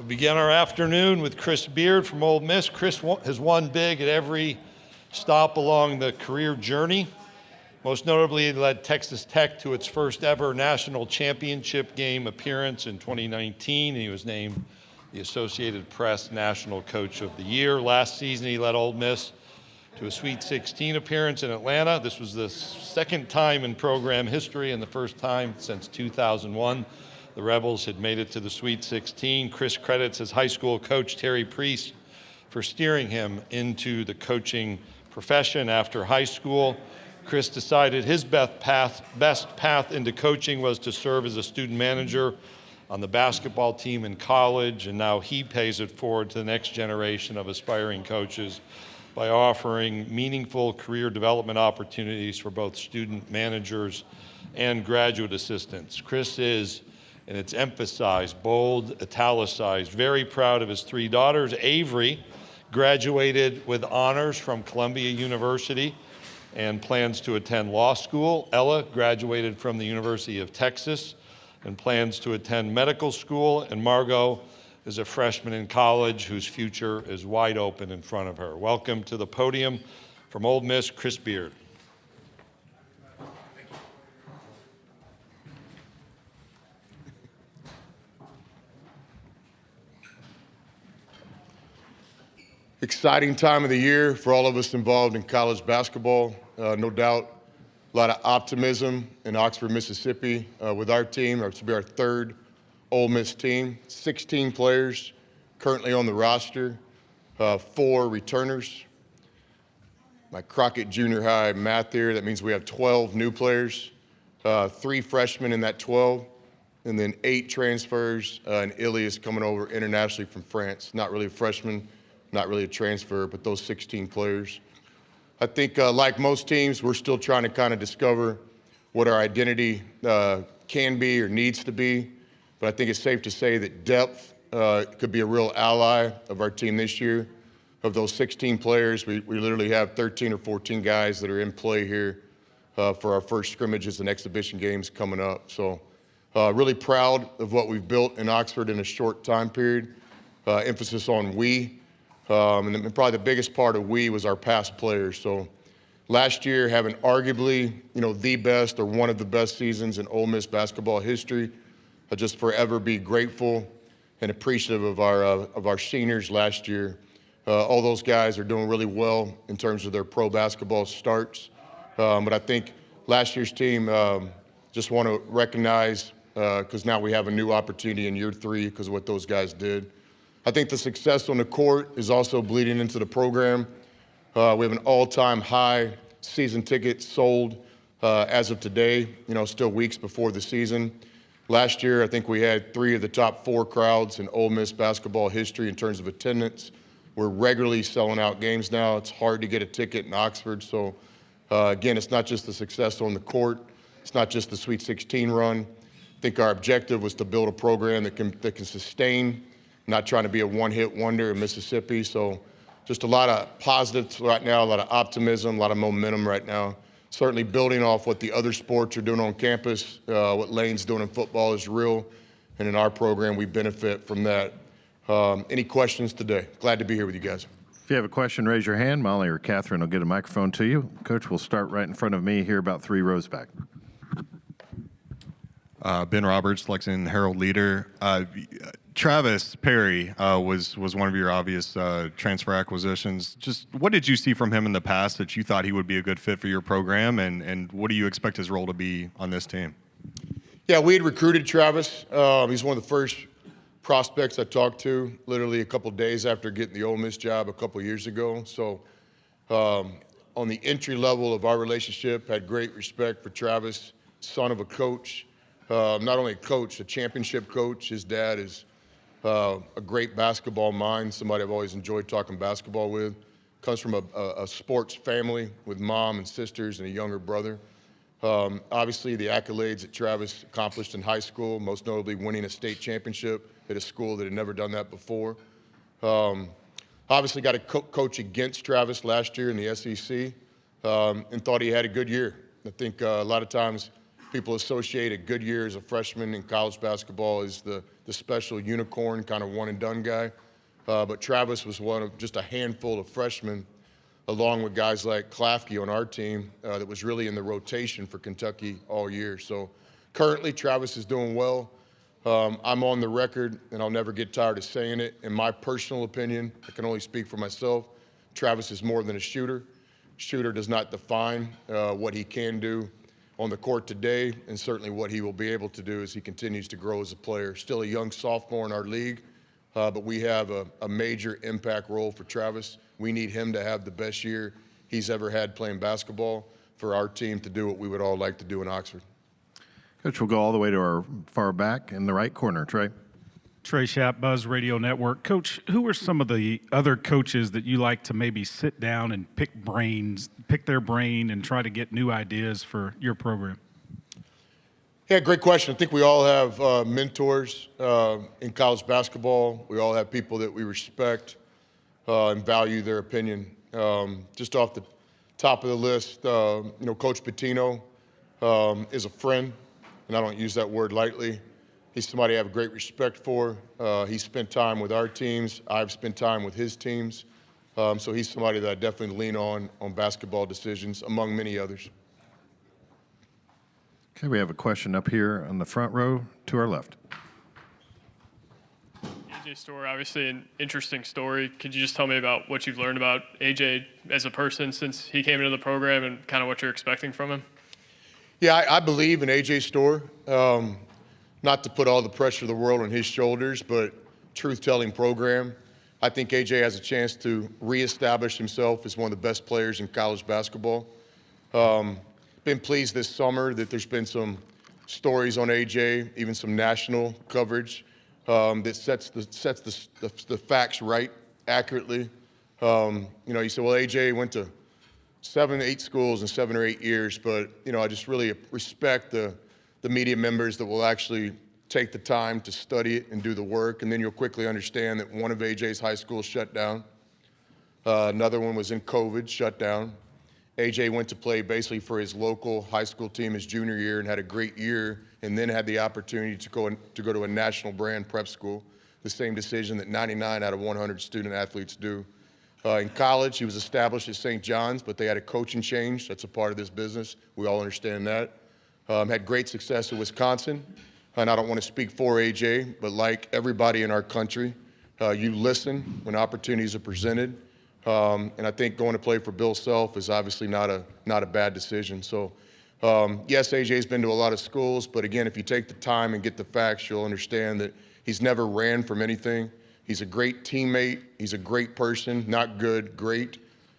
We begin our afternoon with Chris Beard from Ole Miss. Chris has won big at every stop along the career journey. Most notably, he led Texas Tech to its first ever national championship game appearance in 2019. He was named the Associated Press National Coach of the Year. Last season, he led Ole Miss to a Sweet 16 appearance in Atlanta. This was the second time in program history and the first time since 2001 the Rebels had made it to the Sweet 16. Chris credits his high school coach, Terry Priest, for steering him into the coaching profession after high school. Chris decided his best path into coaching was to serve as a student manager on the basketball team in college, and now he pays it forward to the next generation of aspiring coaches by offering meaningful career development opportunities for both student managers and graduate assistants. Chris is, and it's emphasized, bold, italicized, very proud of his three daughters. Avery graduated with honors from Columbia University and plans to attend law school. Ella graduated from the University of Texas and plans to attend medical school. And Margot is a freshman in college whose future is wide open in front of her. Welcome to the podium from Ole Miss, Chris Beard. Exciting time of the year for all of us involved in college basketball. No doubt, a lot of optimism in Oxford, Mississippi with our team. This will be our third Ole Miss team. 16 players currently on the roster, 4 returners. My Crockett Junior High math here, that means we have 12 new players, 3 freshmen in that 12, and then 8 transfers, and Ilias coming over internationally from France. Not really a freshman, not really a transfer, but those 16 players. I think like most teams, we're still trying to kind of discover what our identity can be or needs to be. But I think it's safe to say that depth could be a real ally of our team this year. Of those 16 players, we literally have 13 or 14 guys that are in play here for our first scrimmages and exhibition games coming up. So really proud of what we've built in Oxford in a short time period. Emphasis on we. And then probably the biggest part of we was our past players. So last year, having arguably, the best or one of the best seasons in Ole Miss basketball history, I just forever be grateful and appreciative of our seniors last year. All those guys are doing really well in terms of their pro basketball starts. But I think last year's team just want to recognize, because now we have a new opportunity in year 3 because of what those guys did. I think the success on the court is also bleeding into the program. We have an all-time high season tickets sold as of today, still weeks before the season. Last year, I think we had 3 of the top 4 crowds in Ole Miss basketball history in terms of attendance. We're regularly selling out games now. It's hard to get a ticket in Oxford. So, again, it's not just the success on the court. It's not just the Sweet 16 run. I think our objective was to build a program that can sustain, not trying to be a one-hit wonder in Mississippi. So just a lot of positives right now, a lot of optimism, a lot of momentum right now. Certainly building off what the other sports are doing on campus, what Lane's doing in football is real. And in our program, we benefit from that. Any questions today? Glad to be here with you guys. If you have a question, raise your hand. Molly or Catherine will get a microphone to you. Coach, we'll start right in front of me here, about 3 rows back. Ben Roberts, Lexington Herald Leader. Travis Perry was one of your obvious transfer acquisitions. Just what did you see from him in the past that you thought he would be a good fit for your program, and what do you expect his role to be on this team? Yeah, we had recruited Travis. He's one of the first prospects I talked to literally a couple days after getting the Ole Miss job a couple years ago. So on the entry level of our relationship, had great respect for Travis, son of a coach. Not only a coach, a championship coach. His dad is a great basketball mind, somebody I've always enjoyed talking basketball with. Comes from a sports family with mom and sisters and a younger brother. Obviously, the accolades that Travis accomplished in high school, most notably winning a state championship at a school that had never done that before. Obviously got to coach against Travis last year in the SEC and thought he had a good year. I think a lot of times People associate a good year as a freshman in college basketball as the special unicorn, kind of one-and-done guy. But Travis was one of just a handful of freshmen, along with guys like Klafke on our team, that was really in the rotation for Kentucky all year. So currently, Travis is doing well. I'm on the record, and I'll never get tired of saying it. In my personal opinion, I can only speak for myself, Travis is more than a shooter. Shooter does not define what he can do on the court today, and certainly what he will be able to do as he continues to grow as a player. Still a young sophomore in our league, but we have a major impact role for Travis. We need him to have the best year he's ever had playing basketball for our team to do what we would all like to do in Oxford. Coach, we'll go all the way to our far back in the right corner. Trey. Trey Schapp, Buzz Radio Network. Coach, who are some of the other coaches that you like to maybe sit down and pick their brain and try to get new ideas for your program? Yeah, great question. I think we all have mentors in college basketball. We all have people that we respect and value their opinion. Just off the top of the list, Coach Pitino is a friend, and I don't use that word lightly. He's somebody I have great respect for. He's spent time with our teams. I've spent time with his teams. So he's somebody that I definitely lean on basketball decisions, among many others. Okay, we have a question up here on the front row to our left. AJ Storr, obviously an interesting story. Could you just tell me about what you've learned about AJ as a person since he came into the program and kind of what you're expecting from him? Yeah, I believe in AJ Storr. Not to put all the pressure of the world on his shoulders, but truth-telling program. I think AJ has a chance to reestablish himself as one of the best players in college basketball. Been pleased this summer that there's been some stories on AJ, even some national coverage that sets the facts right accurately. You say, well, AJ went to 7 or 8 schools in 7 or 8 years, but I just really respect the media members that will actually take the time to study it and do the work, and then you'll quickly understand that one of AJ's high schools shut down. Another one was in COVID, shut down. AJ went to play basically for his local high school team his junior year and had a great year, and then had the opportunity to go to a national brand prep school, the same decision that 99 out of 100 student athletes do. In college, he was established at St. John's, but they had a coaching change. That's a part of this business. We all understand that. Had great success at Wisconsin, and I don't want to speak for AJ, but like everybody in our country, you listen when opportunities are presented, and I think going to play for Bill Self is obviously not a bad decision. So, yes, AJ's been to a lot of schools, but again, if you take the time and get the facts, you'll understand that he's never ran from anything. He's a great teammate. He's a great person, not good, great.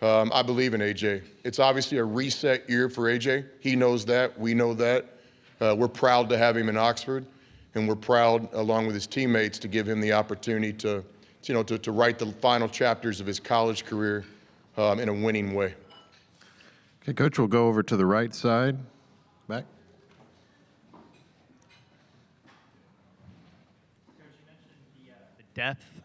I believe in AJ. It's obviously a reset year for AJ. He knows that. We know that. We're proud to have him in Oxford, and we're proud, along with his teammates, to give him the opportunity to write the final chapters of his college career in a winning way. Okay, Coach, we'll go over to the right side. Back. Coach, you mentioned the depth.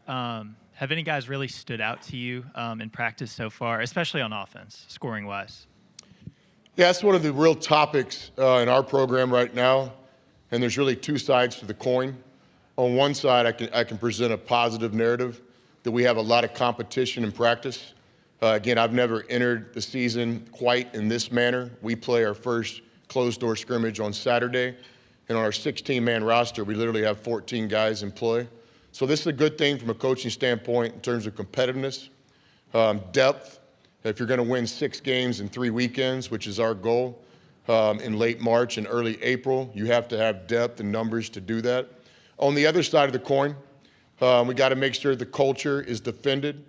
Have any guys really stood out to you in practice so far, especially on offense, scoring-wise? Yeah, that's one of the real topics in our program right now, and there's really two sides to the coin. On one side, I can present a positive narrative that we have a lot of competition in practice. Again, I've never entered the season quite in this manner. We play our first closed-door scrimmage on Saturday, and on our 16-man roster, we literally have 14 guys in play. So this is a good thing from a coaching standpoint in terms of competitiveness, depth. If you're going to win 6 games in 3 weekends, which is our goal, in late March and early April, you have to have depth and numbers to do that. On the other side of the coin, we got to make sure the culture is defended.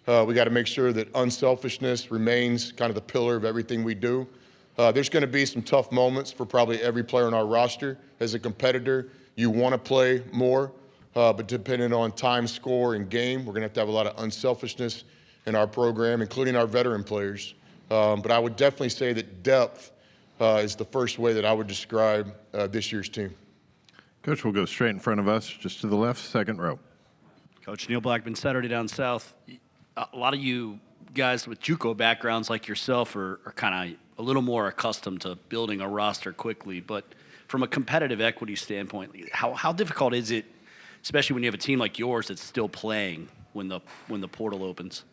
We got to make sure that unselfishness remains kind of the pillar of everything we do. There's going to be some tough moments for probably every player on our roster. As a competitor, you want to play more. But depending on time, score, and game, we're going to have a lot of unselfishness in our program, including our veteran players. But I would definitely say that depth is the first way that I would describe this year's team. Coach, we'll go straight in front of us, just to the left, second row. Coach Neil Blackman, Saturday Down South. A lot of you guys with JUCO backgrounds like yourself are kind of a little more accustomed to building a roster quickly, but from a competitive equity standpoint, how difficult is it, especially when you have a team like yours that's still playing when the portal opens?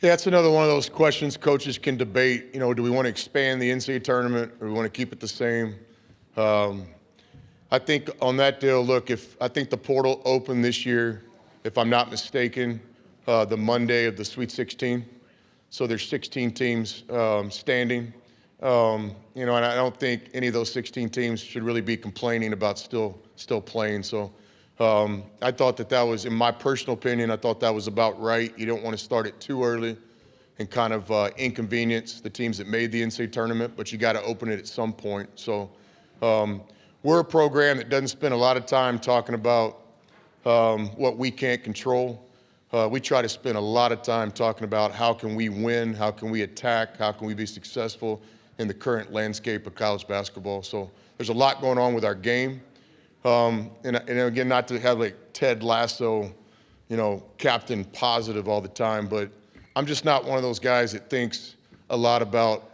Yeah, it's another one of those questions coaches can debate. You know, do we want to expand the NCAA tournament or do we want to keep it the same? I think on that deal, look, I think the portal opened this year, if I'm not mistaken, the Monday of the Sweet 16. So there's 16 teams standing. You know, and I don't think any of those 16 teams should really be complaining about still playing. So I thought that was, in my personal opinion, I thought that was about right. You don't want to start it too early and kind of inconvenience the teams that made the NCAA tournament, but you got to open it at some point. So we're a program that doesn't spend a lot of time talking about what we can't control. We try to spend a lot of time talking about how can we win, how can we attack, how can we be successful in the current landscape of college basketball. So there's a lot going on with our game. And again, not to have like Ted Lasso, you know, captain positive all the time, but I'm just not one of those guys that thinks a lot about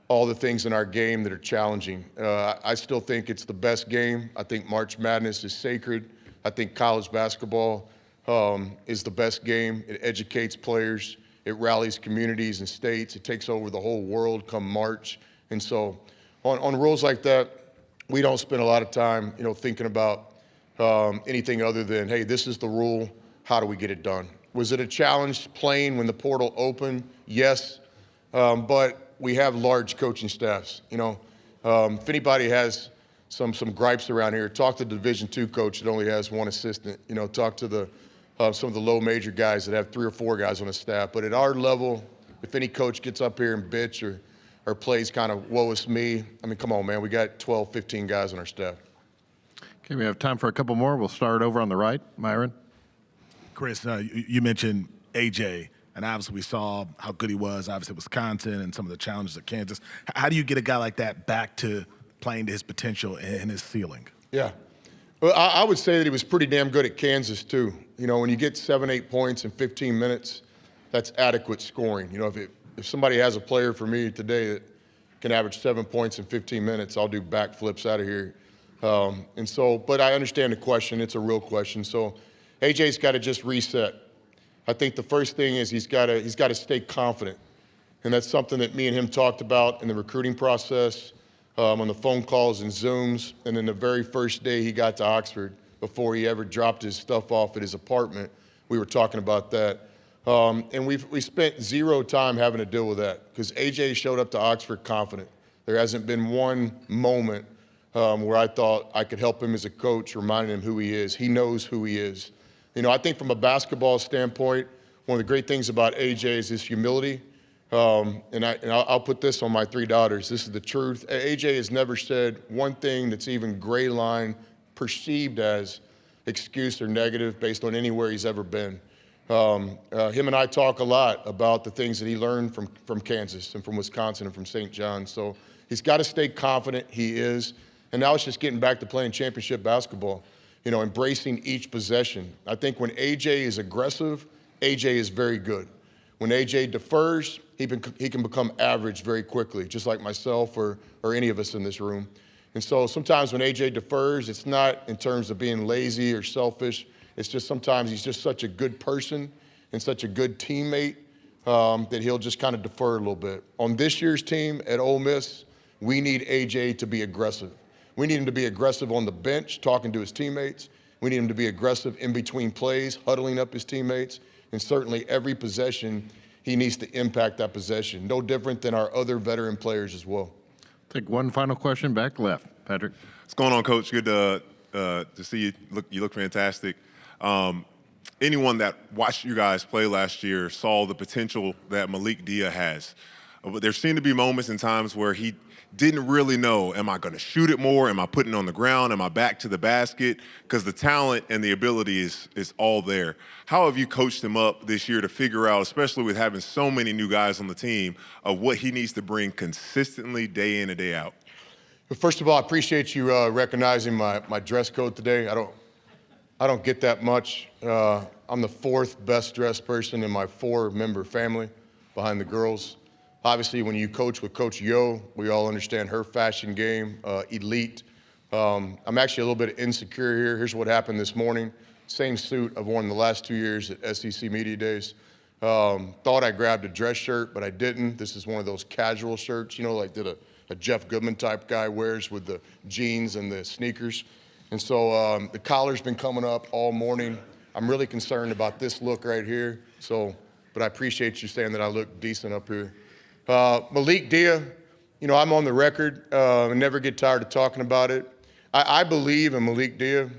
all the things in our game that are challenging. I still think it's the best game. I think March Madness is sacred. I think college basketball is the best game. It educates players. It rallies communities and states. It takes over the whole world come March. And so on rules like that, we don't spend a lot of time, you know, thinking about anything other than, hey, this is the rule. How do we get it done? Was it a challenge playing when the portal opened? Yes, but we have large coaching staffs. You know, if anybody has some gripes around here, talk to the Division II coach that only has one assistant. You know, talk to some of the low major guys that have 3 or 4 guys on the staff. But at our level, if any coach gets up here and bitch or plays kind of woe is me, I mean, come on, man, we got 12, 15 guys on our staff. Okay, we have time for a couple more. We'll start over on the right. Myron. Chris, you mentioned AJ, and obviously we saw how good he was, obviously at Wisconsin and some of the challenges at Kansas. How do you get a guy like that back to playing to his potential and his ceiling? Yeah. Well, I would say that he was pretty damn good at Kansas, too. You know, when you get 7, 8 points in 15 minutes, that's adequate scoring. You know, if somebody has a player for me today that can average 7 points in 15 minutes, I'll do backflips out of here. And so, but I understand the question. It's a real question. So AJ's got to just reset. I think the first thing is he's got to stay confident. And that's something that me and him talked about in the recruiting process, on the phone calls and Zooms. And then the very first day he got to Oxford, before he ever dropped his stuff off at his apartment, we were talking about that. And we spent 0 time having to deal with that because AJ showed up to Oxford confident. There hasn't been one moment where I thought I could help him as a coach, reminding him who he is. He knows who he is. You know, I think from a basketball standpoint, one of the great things about AJ is his humility. And I'll put this on my 3 daughters. This is the truth. AJ has never said one thing that's even gray line perceived as excuse or negative based on anywhere he's ever been. Him and I talk a lot about the things that he learned from Kansas and from Wisconsin and from St. John's. So he's got to stay confident. He is. And now it's just getting back to playing championship basketball, you know, embracing each possession. I think when AJ is aggressive, AJ is very good. When AJ defers, he can become average very quickly, just like myself or any of us in this room. And so sometimes when AJ defers, it's not in terms of being lazy or selfish. It's just sometimes he's just such a good person and such a good teammate that he'll just kind of defer a little bit. On this year's team at Ole Miss, we need AJ to be aggressive. We need him to be aggressive on the bench, talking to his teammates. We need him to be aggressive in between plays, huddling up his teammates. And certainly every possession, he needs to impact that possession. No different than our other veteran players as well. Take one final question back left. Patrick. What's going on, Coach? Good to see you. You look fantastic. Anyone that watched you guys play last year saw the potential that Malik Dia has. But there seemed to be moments and times where he didn't really know, am I going to shoot it more? Am I putting it on the ground? Am I back to the basket? Because the talent and the ability is all there. How have you coached him up this year to figure out, especially with having so many new guys on the team, of what he needs to bring consistently day in and day out? First of all, I appreciate you recognizing my dress code today. I don't get that much. I'm the 4th best dressed person in my 4-member family behind the girls. Obviously, when you coach with Coach Yo, we all understand her fashion game, elite. I'm actually a little bit insecure here. Here's what happened this morning. Same suit I've worn the last 2 years at SEC Media Days. Thought I grabbed a dress shirt, but I didn't. This is one of those casual shirts, you know, like that a Jeff Goodman type guy wears with the jeans and the sneakers. And so the collar's been coming up all morning. I'm really concerned about this look right here. So, but I appreciate you saying that I look decent up here. Malik Dia, you know, I'm on the record and never get tired of talking about it. I believe in Malik Dia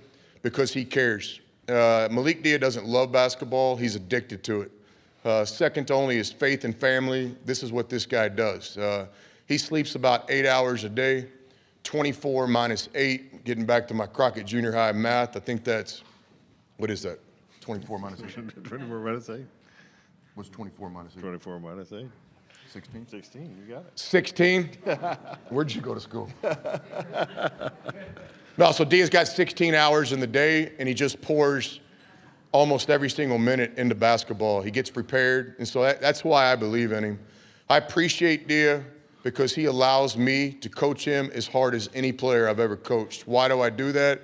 because he cares. Malik Dia doesn't love basketball. He's addicted to it. Second to only his faith and family. This is what this guy does. He sleeps about 8 hours a day, 24 minus 8, getting back to my Crockett Junior High math. I think that's, what is that? 24 minus 8? 24 minus 8. What's 24 minus 8? 24 minus 8. 16? 16, you got it. 16? Where'd you go to school? No, so Dia's got 16 hours in the day, and he just pours almost every single minute into basketball. He gets prepared, and so that's why I believe in him. I appreciate Dia because he allows me to coach him as hard as any player I've ever coached. Why do I do that?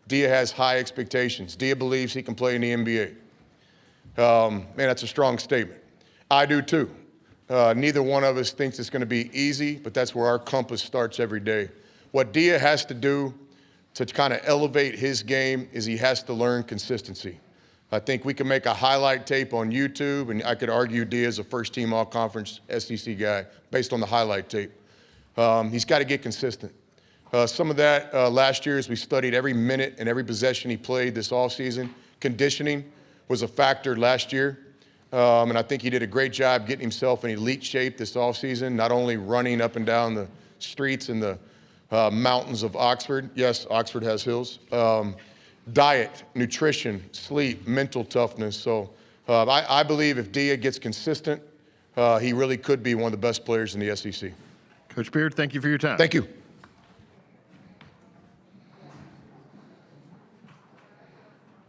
Dia has high expectations. Dia believes he can play in the NBA. Man, that's a strong statement. I do too. Neither one of us thinks it's going to be easy, but that's where our compass starts every day. What Dia has to do to kind of elevate his game is he has to learn consistency. I think we can make a highlight tape on YouTube, and I could argue Dia is a first-team all-conference SEC guy based on the highlight tape. He's got to get consistent. Some of that last year as we studied every minute and every possession he played this offseason. Conditioning was a factor last year. And I think he did a great job getting himself in elite shape this offseason, not only running up and down the streets in the mountains of Oxford. Yes, Oxford has hills. Diet, nutrition, sleep, mental toughness. So I believe if Dia gets consistent, he really could be one of the best players in the SEC. Coach Beard, thank you for your time. Thank you.